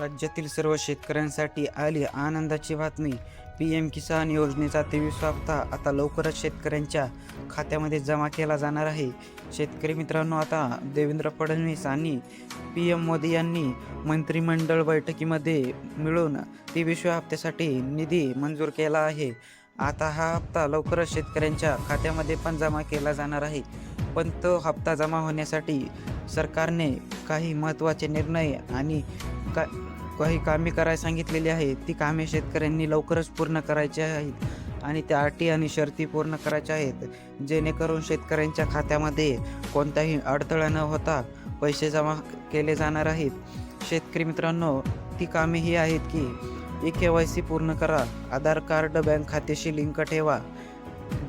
राज्यातील सर्व शेतकऱ्यांसाठी आली आनंदाची बातमी. पी.एम. किसान योजनेचा 23वा हप्ता आता लवकरच शेतकऱ्यांच्या खात्यामध्ये जमा केला जाणार आहे. शेतकरी मित्रांनो, आता देवेंद्र फडणवीस आणि पी.एम. मोदी यांनी मंत्रिमंडळ बैठकीमध्ये मिळून 23व्या हप्त्यासाठी निधी मंजूर केला आहे. आता हा हप्ता लवकरच शेतकऱ्यांच्या खात्यामध्ये पण जमा केला जाणार आहे. पण तो हप्ता जमा होण्यासाठी सरकारने काही महत्त्वाचे निर्णय आणि काही कामे करायला सांगितलेली आहे. ती कामे शेतकऱ्यांनी लवकरच पूर्ण करायची आहेत आणि त्या अटी आणि शर्ती पूर्ण करायच्या आहेत, जेणेकरून शेतकऱ्यांच्या खात्यामध्ये कोणताही अडथळा न होता पैसे जमा केले जाणार आहेत. शेतकरी मित्रांनो, ती कामे ही आहेत की KYC पूर्ण करा, आधार कार्ड बँक खात्याशी लिंक ठेवा,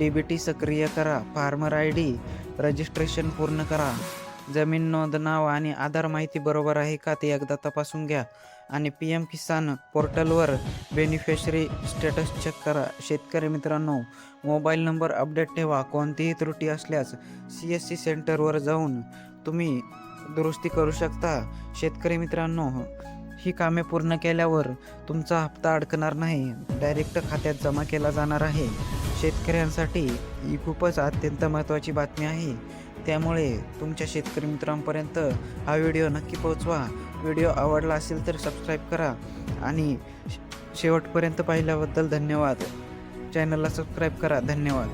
DBT सक्रिय करा, फार्मर ID रजिस्ट्रेशन पूर्ण करा, जमीन नोंद, नाव आणि आधार माहिती बरोबर आहे का ते एकदा तपासून घ्या आणि PM किसान पोर्टलवर बेनिफिशरी स्टेटस चेक करा. शेतकरी मित्रांनो, मोबाईल नंबर अपडेट ठेवा. कोणतीही त्रुटी असल्यास CSC सेंटरवर जाऊन तुम्ही दुरुस्ती करू शकता. शेतकरी मित्रांनो, ही कामे पूर्ण केल्यावर तुमचा हप्ता अडकणार नाही, डायरेक्ट खात्यात जमा केला जाणार आहे. शेतकऱ्यांसाठी ही खूपच अत्यंत महत्त्वाची बातमी आहे. त्यामुळे तुमच्या शेतकरी मित्रांपर्यंत हा व्हिडिओ नक्की पोहोचवा. व्हिडिओ आवडला असेल तर सबस्क्राईब करा आणि शेवटपर्यंत पाहिल्याबद्दल धन्यवाद. चॅनलला सबस्क्राईब करा. धन्यवाद.